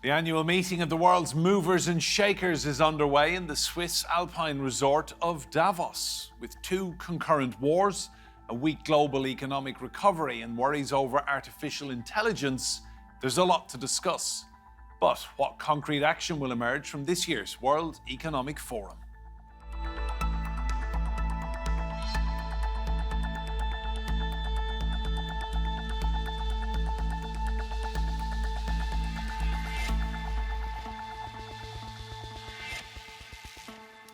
The annual meeting of the world's movers and shakers is underway in the Swiss alpine resort of Davos. With two concurrent wars, a weak global economic recovery and worries over artificial intelligence, there's a lot to discuss. But what concrete action will emerge from this year's World Economic Forum?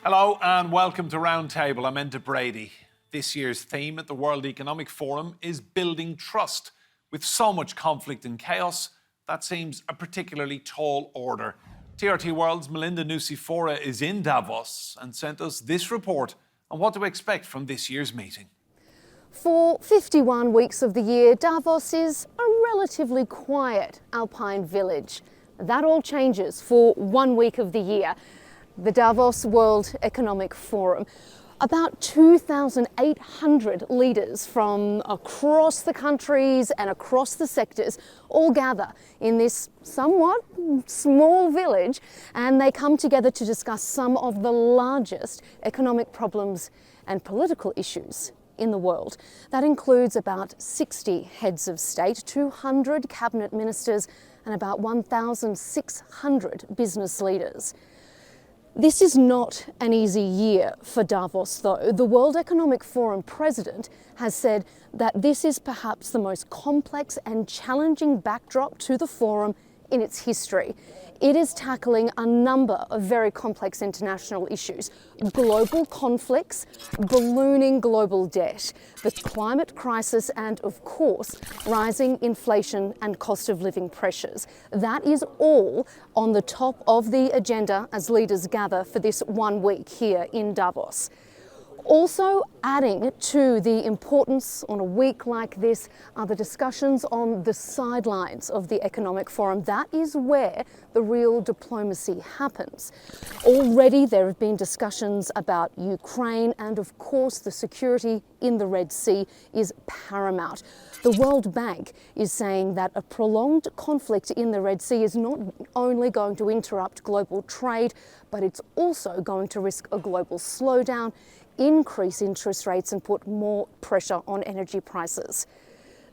Hello and welcome to Roundtable. I'm Enda Brady. This year's theme at the World Economic Forum is building trust. With so much conflict and chaos, that seems a particularly tall order. TRT World's Melinda Nucifora is in Davos and sent us this report on what to expect from this year's meeting. For 51 weeks of the year, Davos is a relatively quiet alpine village. That all changes for 1 week of the year. The Davos World Economic Forum. About 2,800 leaders from across the countries and across the sectors all gather in this somewhat small village, and they come together to discuss some of the largest economic problems and political issues in the world. That includes about 60 heads of state, 200 cabinet ministers, and about 1,600 business leaders. This is not an easy year for Davos, though. The World Economic Forum president has said that this is perhaps the most complex and challenging backdrop to the forum in its history. It is tackling a number of very complex international issues: global conflicts, ballooning global debt, the climate crisis, and of course, rising inflation and cost of living pressures. That is all on the top of the agenda as leaders gather for this 1 week here in Davos. Also adding to the importance on a week like this are the discussions on the sidelines of the Economic Forum. That is where the real diplomacy happens. Already there have been discussions about Ukraine, and of course the security in the Red Sea is paramount. The World Bank is saying that a prolonged conflict in the Red Sea is not only going to interrupt global trade, but it's also going to risk a global slowdown, increase interest rates, and put more pressure on energy prices.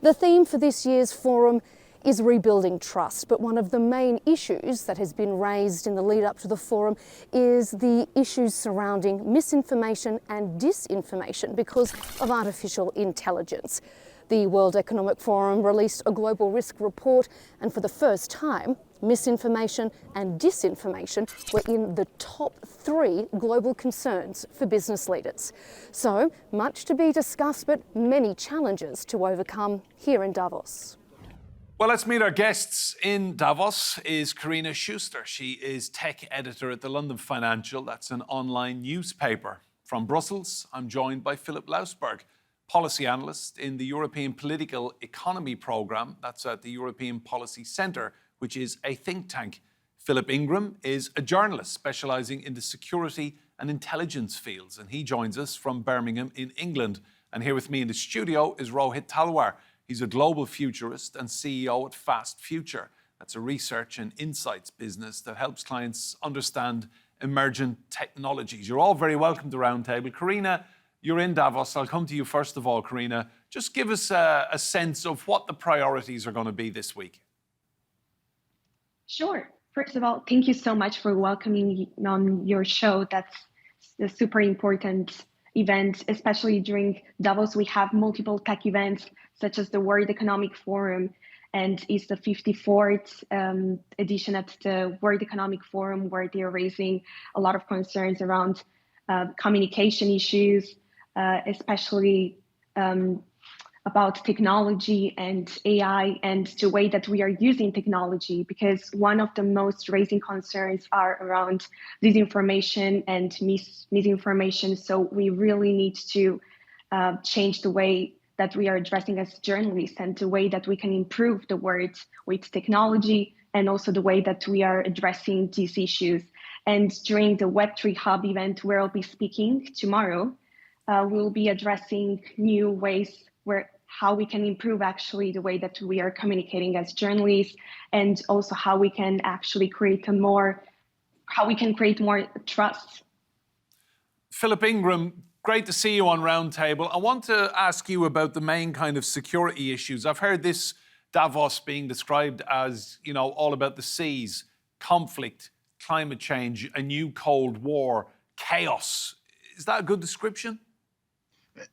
The theme for this year's forum is rebuilding trust, but one of the main issues that has been raised in the lead up to the forum is the issues surrounding misinformation and disinformation because of artificial intelligence. The World Economic Forum released a global risk report, and for the first time, misinformation and disinformation were in the top 3 global concerns for business leaders. So much to be discussed, but many challenges to overcome here in Davos. Well, let's meet our guests. In Davos is Carina Schuster. She is tech editor at the London Financial. That's an online newspaper. From Brussels, I'm joined by Philipp Lausberg, policy analyst in the European Political Economy Programme. That's at the European Policy Centre, which is a think tank. Philip Ingram is a journalist specialising in the security and intelligence fields, and he joins us from Birmingham in England. And here with me in the studio is Rohit Talwar. He's a global futurist and CEO at Fast Future. That's a research and insights business that helps clients understand emergent technologies. You're all very welcome to Roundtable. Carina, you're in Davos. I'll come to you first of all, Carina. Just give us a sense of what the priorities are going to be this week. Sure. First of all, thank you so much for welcoming me on your show. That's a super important event, especially during Davos. We have multiple tech events, such as the World Economic Forum, and it's the 54th edition at the World Economic Forum, where they're raising a lot of concerns around communication issues, especially about technology and AI and the way that we are using technology, because one of the most raising concerns are around disinformation and misinformation. So we really need to change the way that we are addressing as journalists and the way that we can improve the world with technology, and also the way that we are addressing these issues. And during the Web3 Hub event, where I'll be speaking tomorrow, we'll be addressing new ways how we can improve actually the way that we are communicating as journalists, and also how we can actually create more trust. Philipp Ingram, great to see you on Roundtable. I want to ask you about the main kind of security issues. I've heard this Davos being described as, all about the seas, conflict, climate change, a new Cold War, chaos. Is that a good description?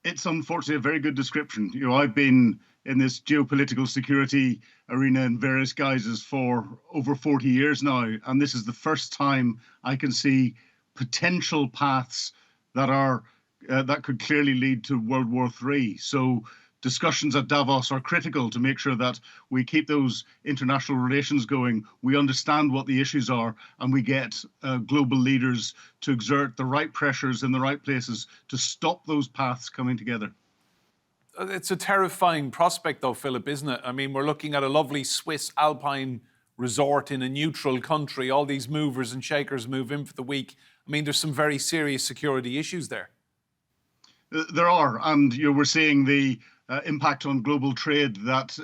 It's unfortunately a very good description. I've been in this geopolitical security arena in various guises for over 40 years now, and this is the first time I can see potential paths that could clearly lead to World War III. So discussions at Davos are critical to make sure that we keep those international relations going, we understand what the issues are, and we get global leaders to exert the right pressures in the right places to stop those paths coming together. It's a terrifying prospect, though, Philip, isn't it? I mean, we're looking at a lovely Swiss alpine resort in a neutral country. All these movers and shakers move in for the week. I mean, there's some very serious security issues there. There are, and we're seeing the impact on global trade that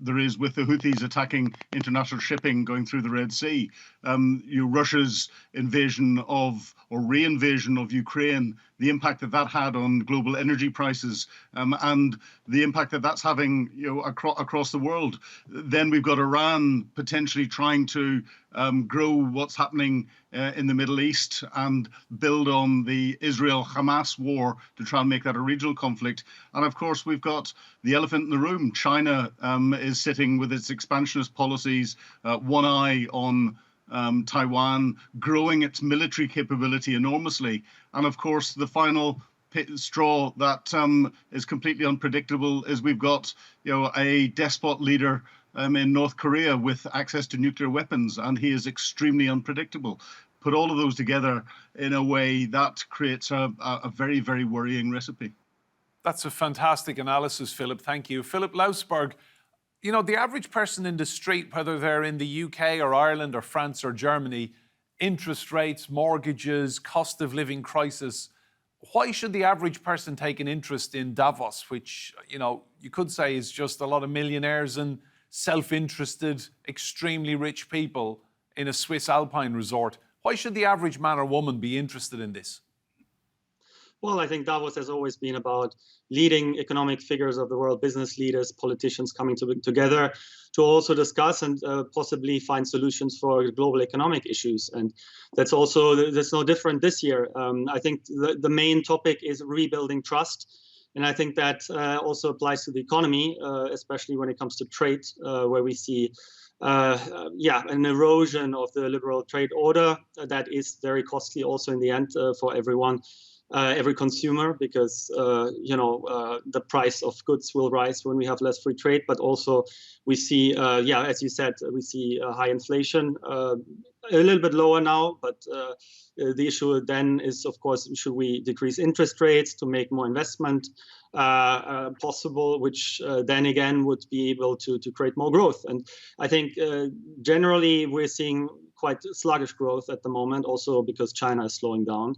there is with the Houthis attacking international shipping going through the Red Sea. Russia's invasion of or re-invasion of Ukraine, the impact that had on global energy prices, and the impact that that's having across the world. Then we've got Iran potentially trying to grow what's happening in the Middle East and build on the Israel-Hamas war to try and make that a regional conflict. And of course, we've got the elephant in the room. China is sitting with its expansionist policies, one eye on Taiwan, growing its military capability enormously. And of course, the final straw that is completely unpredictable is we've got a despot leader in North Korea with access to nuclear weapons, and he is extremely unpredictable. Put all of those together in a way that creates a very, very worrying recipe. That's a fantastic analysis, Philip. Thank you. Philipp Lausberg, the average person in the street, whether they're in the UK or Ireland or France or Germany, interest rates, mortgages, cost of living crisis, why should the average person take an interest in Davos, which, you could say is just a lot of millionaires and self-interested, extremely rich people in a Swiss alpine resort? Why should the average man or woman be interested in this? Well, I think Davos has always been about leading economic figures of the world, business leaders, politicians coming together to also discuss and possibly find solutions for global economic issues. And that's no different this year. I think the main topic is rebuilding trust. And I think that also applies to the economy, especially when it comes to trade, where we see an erosion of the liberal trade order that is very costly also in the end for everyone. Every consumer, because the price of goods will rise when we have less free trade. But also we see, as you said, we see high inflation, a little bit lower now. But the issue then is, of course, should we decrease interest rates to make more investment possible, which then again would be able to create more growth. And I think generally we're seeing quite sluggish growth at the moment, also because China is slowing down.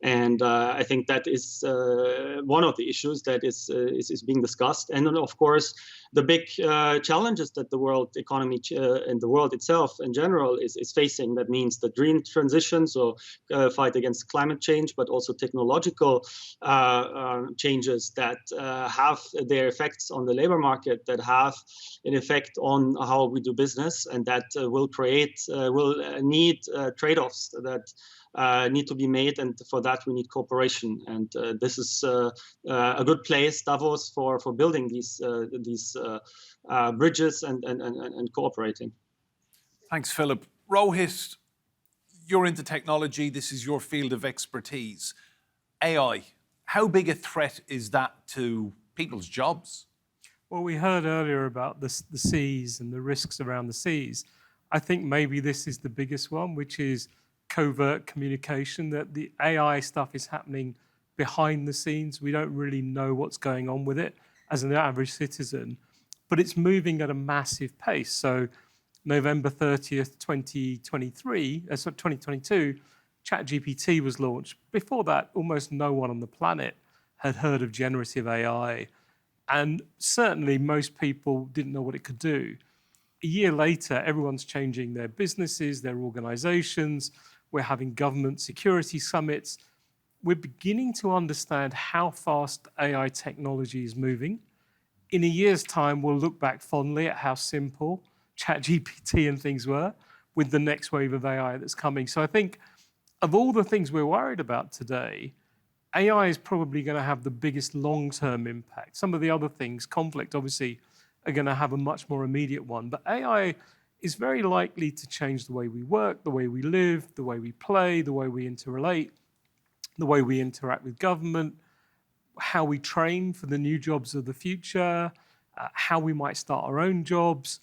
And I think that is one of the issues that is being discussed. And then, of course, the big challenges that the world economy and the world itself in general is facing. That means the green transition, so fight against climate change, but also technological changes that have their effects on the labor market, that have an effect on how we do business, and that will need trade-offs that need to be made, and for that we need cooperation. And this is a good place, Davos, for building these bridges and cooperating. Thanks, Philip. Rohit, you're into technology. This is your field of expertise. AI, how big a threat is that to people's jobs? Well, we heard earlier about the seas and the risks around the seas. I think maybe this is the biggest one, which is covert communication, that the AI stuff is happening behind the scenes. We don't really know what's going on with it as an average citizen, but it's moving at a massive pace. So November 30th, 2022, ChatGPT was launched. Before that, almost no one on the planet had heard of generative AI. And certainly most people didn't know what it could do. A year later, everyone's changing their businesses, their organizations. We're having government security summits. We're beginning to understand how fast AI technology is moving. In a year's time, we'll look back fondly at how simple ChatGPT and things were with the next wave of AI that's coming. So I think of all the things we're worried about today, AI is probably going to have the biggest long-term impact. Some of the other things, conflict, obviously, are going to have a much more immediate one. But AI is very likely to change the way we work, the way we live, the way we play, the way we interrelate, the way we interact with government, how we train for the new jobs of the future, how we might start our own jobs,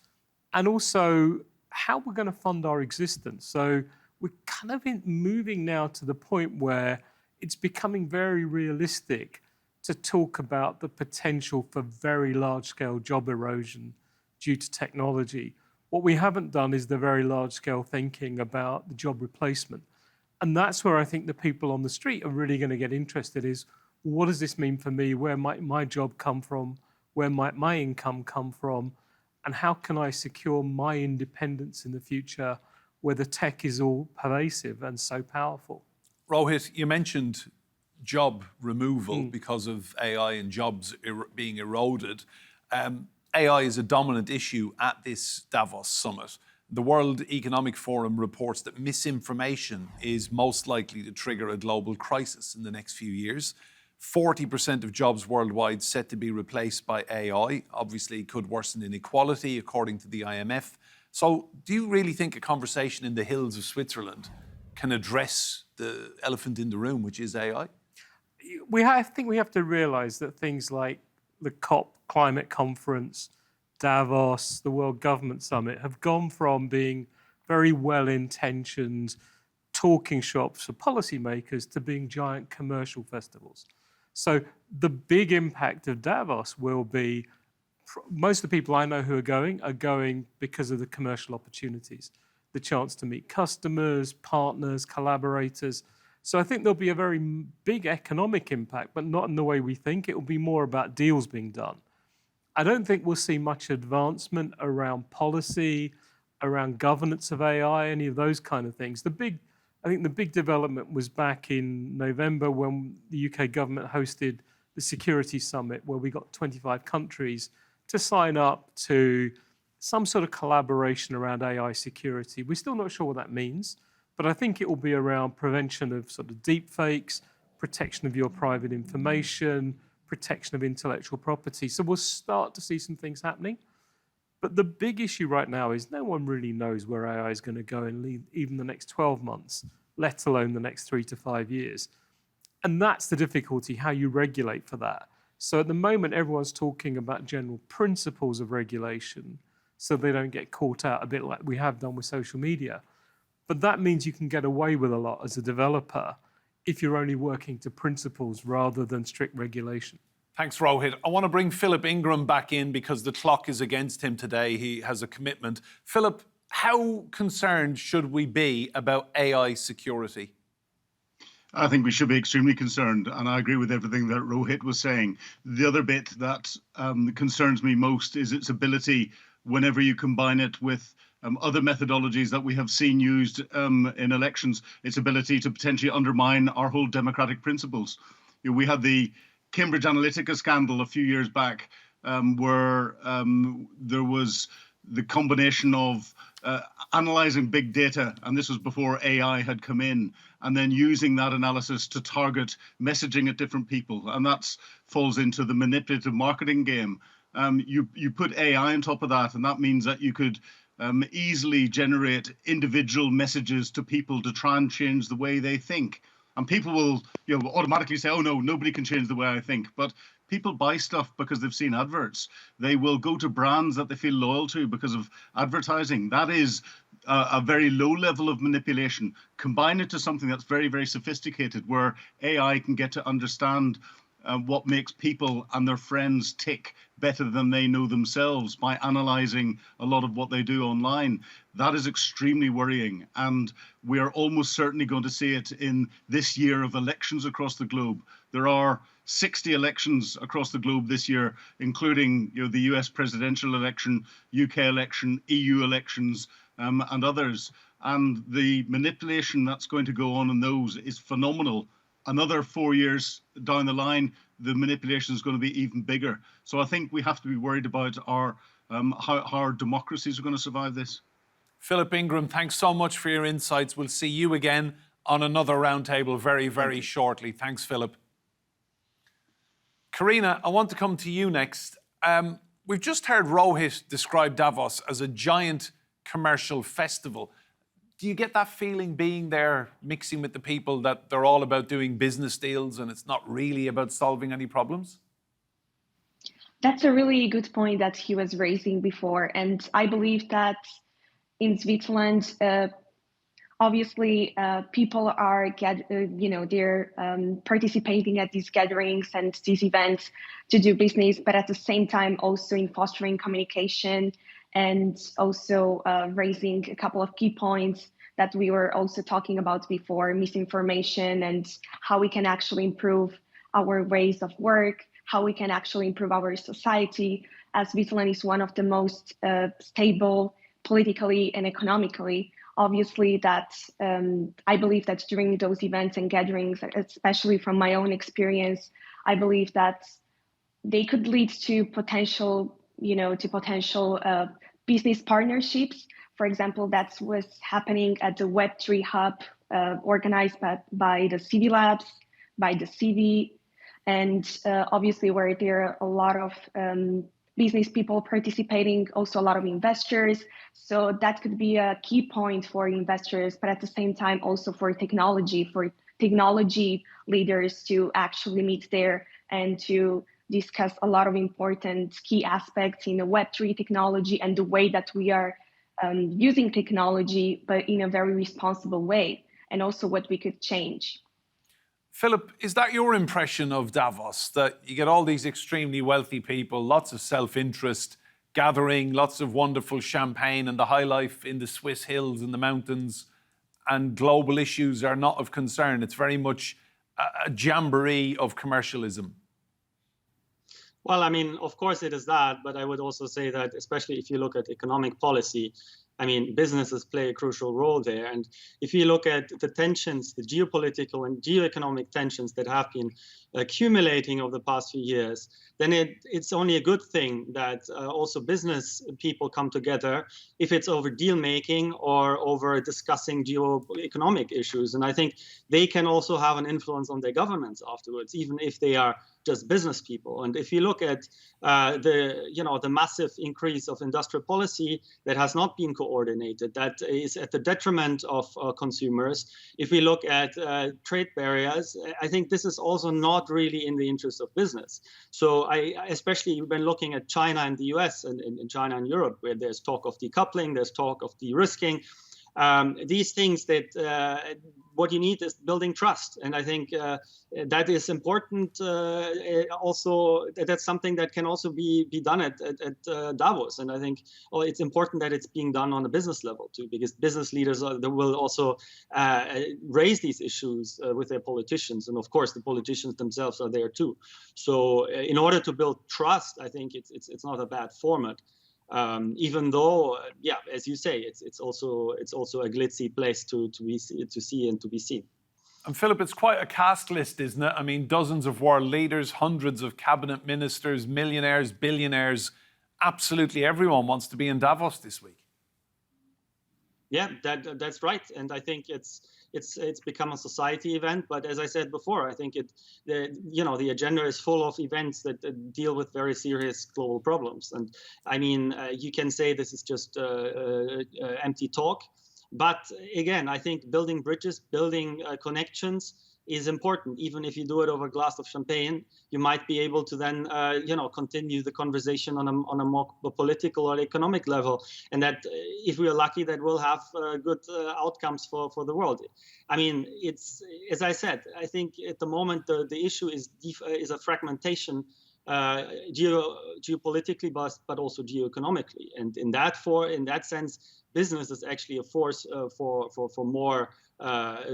and also how we're going to fund our existence. So we're kind of moving now to the point where it's becoming very realistic to talk about the potential for very large-scale job erosion due to technology. What we haven't done is the very large-scale thinking about the job replacement. And that's where I think the people on the street are really going to get interested is, what does this mean for me? Where might my job come from? Where might my income come from? And how can I secure my independence in the future where the tech is all pervasive and so powerful? Rohit, you mentioned job removal because of AI and jobs being eroded. AI is a dominant issue at this Davos summit. The World Economic Forum reports that misinformation is most likely to trigger a global crisis in the next few years. 40% of jobs worldwide set to be replaced by AI. Obviously, it could worsen inequality, according to the IMF. So do you really think a conversation in the hills of Switzerland can address the elephant in the room, which is AI? I think we have to realize that things like the COP climate conference, Davos, the World Government Summit have gone from being very well-intentioned talking shops for policymakers to being giant commercial festivals. So the big impact of Davos will be, most of the people I know who are going because of the commercial opportunities, the chance to meet customers, partners, collaborators. So I think there'll be a very big economic impact, but not in the way we think. It will be more about deals being done. I don't think we'll see much advancement around policy, around governance of AI, any of those kind of things. I think the big development was back in November when the UK government hosted the Security Summit, where we got 25 countries to sign up to some sort of collaboration around AI security. We're still not sure what that means, but I think it will be around prevention of sort of deep fakes, protection of your private information, protection of intellectual property. So we'll start to see some things happening. But the big issue right now is no one really knows where AI is going to go in even the next 12 months, let alone the next 3 to 5 years. And that's the difficulty, how you regulate for that. So at the moment, everyone's talking about general principles of regulation so they don't get caught out, a bit like we have done with social media. But that means you can get away with a lot as a developer if you're only working to principles rather than strict regulation. Thanks, Rohit. I want to bring Philipp Ingram back in because the clock is against him today. He has a commitment. Philipp, how concerned should we be about AI security? I think we should be extremely concerned, and I agree with everything that Rohit was saying. The other bit that concerns me most is its ability, whenever you combine it with other methodologies that we have seen used in elections, its ability to potentially undermine our whole democratic principles. We had the Cambridge Analytica scandal a few years back, where there was the combination of analyzing big data, and this was before AI had come in, and then using that analysis to target messaging at different people. And that falls into the manipulative marketing game. You put AI on top of that, and that means that you could easily generate individual messages to people to try and change the way they think. And people will automatically say, oh, no, nobody can change the way I think. But people buy stuff because they've seen adverts. They will go to brands that they feel loyal to because of advertising. That is a very low level of manipulation. Combine it to something that's very, very sophisticated, where AI can get to understand what makes people and their friends tick better than they know themselves by analyzing a lot of what they do online. That is extremely worrying. And we are almost certainly going to see it in this year of elections across the globe. There are 60 elections across the globe this year, including the US presidential election, UK election, EU elections, and others. And the manipulation that's going to go on in those is phenomenal. Another 4 years down the line, the manipulation is going to be even bigger. So I think we have to be worried about how our democracies are going to survive this. Philipp, Ingram, thanks so much for your insights. We'll see you again on another roundtable very, very shortly. Thanks, Philipp. Carina, I want to come to you next. We've just heard Rohit describe Davos as a giant commercial festival. Do you get that feeling being there, mixing with the people, that they're all about doing business deals and it's not really about solving any problems? That's a really good point that he was raising before. And I believe that in Switzerland, obviously, people are they're participating at these gatherings and these events to do business, but at the same time also in fostering communication and also raising a couple of key points that we were also talking about before: misinformation and how we can actually improve our ways of work, how we can actually improve our society, as Switzerland is one of the most stable politically and economically. Obviously, that I believe that during those events and gatherings, especially from my own experience, I believe that they could lead to potential business partnerships. For example, that's what's happening at the Web3 Hub, organized by the CV Labs, by the CV, and obviously where there are a lot of business people participating, also a lot of investors. So that could be a key point for investors, but at the same time also for technology leaders to actually meet there and to discuss a lot of important key aspects in the Web3 technology and the way that we are using technology, but in a very responsible way, and also what we could change. Philipp, is that your impression of Davos, that you get all these extremely wealthy people, lots of self-interest, gathering, lots of wonderful champagne and the high life in the Swiss hills and the mountains, and global issues are not of concern? It's very much a jamboree of commercialism. Well, I mean, of course it is that, but I would also say that, especially if you look at economic policy, I mean, businesses play a crucial role there. And if you look at the tensions, the geopolitical and geoeconomic tensions that have been accumulating over the past few years, then it's only a good thing that also business people come together, if it's over deal making or over discussing geoeconomic issues. And I think they can also have an influence on their governments afterwards, even if they are just business people. And if you look at the massive increase of industrial policy that has not been coordinated, that is at the detriment of consumers. If we look at trade barriers, I think this is also not really in the interest of business. So especially when looking at China and the US and China and Europe, where there's talk of decoupling, there's talk of de-risking, these things that what you need is building trust. And I think that is important. Also, that's something that can also be done at Davos. And I think it's important that it's being done on a business level too, because business leaders they will also raise these issues with their politicians. And of course, the politicians themselves are there too. So in order to build trust, I think it's not a bad format. Even though, yeah, as you say, it's also a glitzy place to see and to be seen. And Philipp, it's quite a cast list, isn't it? I mean, dozens of world leaders, hundreds of cabinet ministers, millionaires, billionaires. Absolutely everyone wants to be in Davos this week. Yeah, that's right, and I think it's become a society event. But as I said before, I think the agenda is full of events that deal with very serious global problems. And I mean, you can say this is just empty talk, but again, I think building bridges, building connections is important. Even if you do it over a glass of champagne, you might be able to then continue the conversation on a more political or economic level, and that if we are lucky, that will have good outcomes for the world. I mean, it's, as I said, I think at the moment the issue is a fragmentation, geopolitically, but also geoeconomically, and in that sense, business is actually a force for more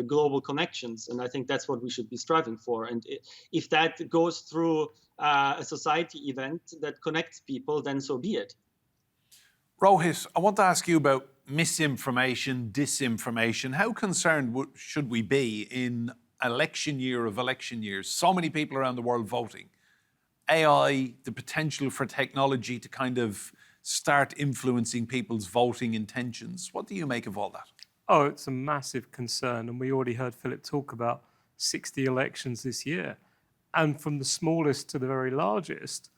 global connections. And I think that's what we should be striving for. And if that goes through a society event that connects people, then so be it. Rohit, I want to ask you about misinformation, disinformation. How concerned should we be in election year of election years? So many people around the world voting. AI, the potential for technology to kind of start influencing people's voting intentions. What do you make of all that? Oh, it's a massive concern. And we already heard Philip talk about 60 elections this year. And from the smallest to the very largest,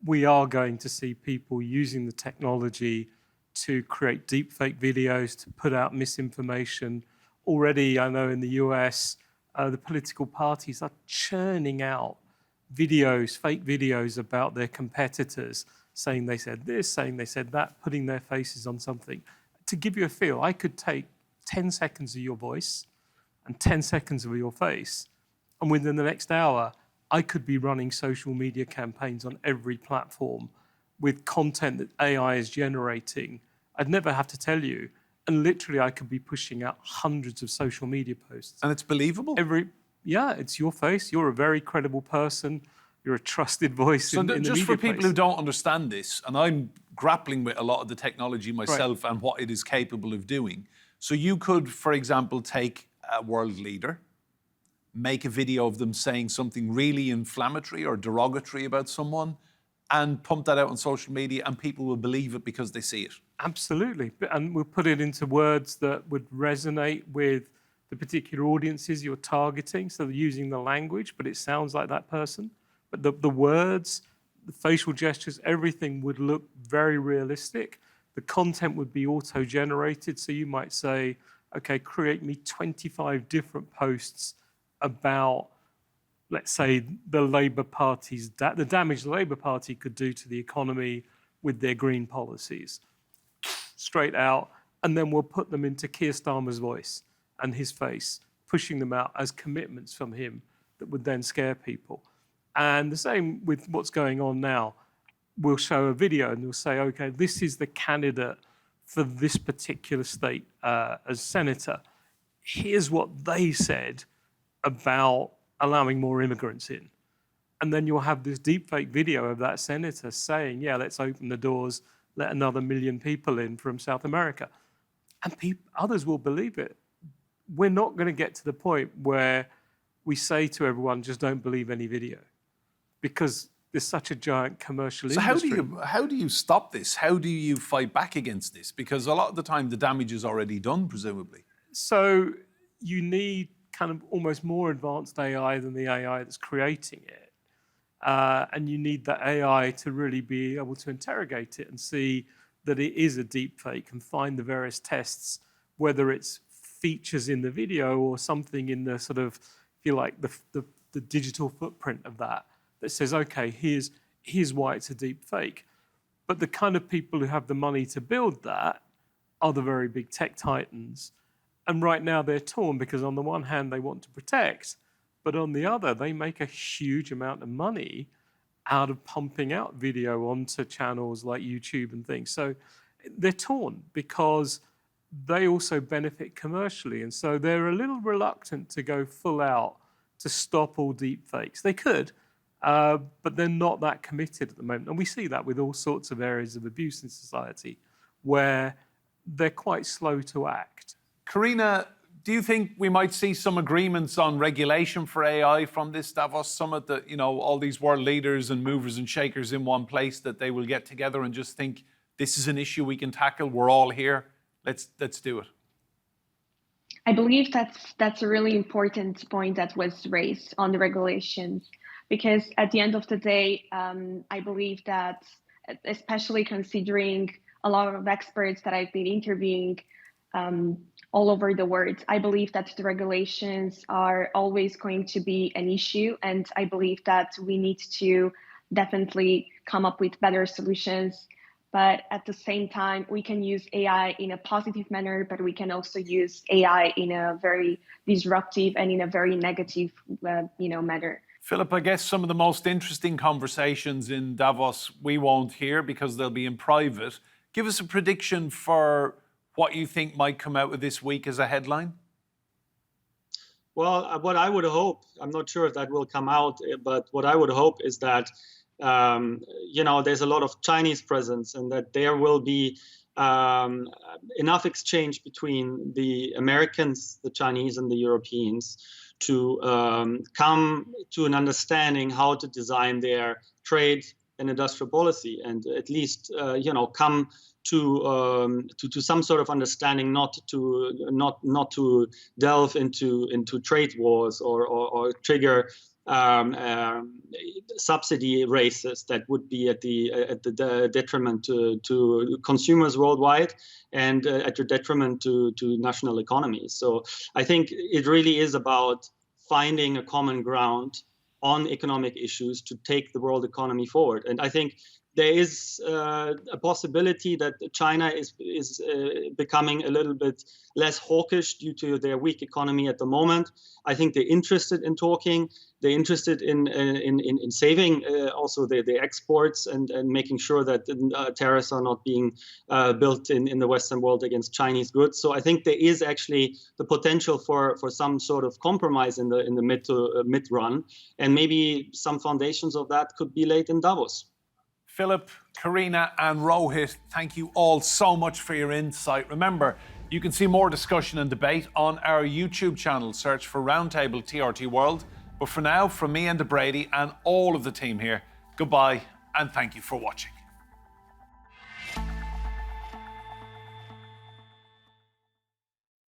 we are going to see people using the technology to create deepfake videos, to put out misinformation. Already, I know in the US, the political parties are churning out videos, fake videos about their competitors, saying they said this, saying they said that, putting their faces on something. To give you a feel, I could take 10 seconds of your voice and 10 seconds of your face, and within the next hour, I could be running social media campaigns on every platform with content that AI is generating. I'd never have to tell you. And literally, I could be pushing out hundreds of social media posts. And it's believable? Yeah, it's your face. You're a very credible person. You're a trusted voice in the media just for people place. who don't understand this, and I'm grappling with a lot of the technology myself and what it is capable of doing. So you could, for example, take a world leader, make a video of them saying something really inflammatory or derogatory about someone, and pump that out on social media, and people will believe it because they see it. Absolutely. And we'll put it into words that would resonate with the particular audiences you're targeting. So they're using the language, but it sounds like that person. But the words, the facial gestures, everything would look very realistic. The content would be auto-generated. So you might say, okay, create me 25 different posts about, let's say, the Labour Party's, the damage the Labour Party could do to the economy with their green policies. Straight out, and then we'll put them into Keir Starmer's voice and his face, pushing them out as commitments from him that would then scare people. And the same with what's going on now. We'll show a video and we'll say, okay, this is the candidate for this particular state as senator. Here's what they said about allowing more immigrants in. And then you'll have this deepfake video of that senator saying, yeah, let's open the doors, let another 1 million people in from South America. And others will believe it. We're not going to get to the point where we say to everyone, just don't believe any video, because there's such a giant commercial industry. So how do you stop this? How do you fight back against this? Because a lot of the time the damage is already done, presumably. So you need kind of almost more advanced AI than the AI that's creating it. And you need that AI to really be able to interrogate it and see that it is a deep fake and find the various tests, whether it's features in the video or something in the sort of, if you like, the digital footprint of that says, okay, here's why it's a deep fake. But the kind of people who have the money to build that are the very big tech titans. And right now they're torn because on the one hand, they want to protect, but on the other, they make a huge amount of money out of pumping out video onto channels like YouTube and things. So they're torn because they also benefit commercially. And so they're a little reluctant to go full out to stop all deep fakes. They could, but they're not that committed at the moment. And we see that with all sorts of areas of abuse in society where they're quite slow to act. Carina, do you think we might see some agreements on regulation for AI from this Davos summit, that, you know, all these world leaders and movers and shakers in one place, that they will get together and just think, this is an issue we can tackle, we're all here, let's do it? I believe that's a really important point that was raised on the regulations, because at the end of the day, I believe that, especially considering a lot of experts that I've been interviewing all over the world, I believe that the regulations are always going to be an issue. And I believe that we need to definitely come up with better solutions. But at the same time, we can use AI in a positive manner, but we can also use AI in a very disruptive and in a very negative manner. Philip, I guess some of the most interesting conversations in Davos we won't hear because they'll be in private. Give us a prediction for what you think might come out of this week as a headline? Well, what I would hope, I'm not sure if that will come out, but what I would hope is that, there's a lot of Chinese presence and that there will be enough exchange between the Americans, the Chinese, and the Europeans to come to an understanding how to design their trade and industrial policy, and at least come to some sort of understanding, not to delve into trade wars or trigger subsidy races that would be at the detriment to consumers worldwide and at the detriment to national economies. So I think it really is about finding a common ground on economic issues to take the world economy forward. And I think there is a possibility that China is becoming a little bit less hawkish due to their weak economy at the moment. I think they're interested in talking. They're interested in saving also their exports and making sure that tariffs are not being built in the Western world against Chinese goods. So I think there is actually the potential for some sort of compromise in the mid run, and maybe some foundations of that could be laid in Davos. Philipp, Carina, and Rohit, thank you all so much for your insight. Remember, you can see more discussion and debate on our YouTube channel. Search for Roundtable TRT World. But for now, from me and Brady and all of the team here, goodbye and thank you for watching.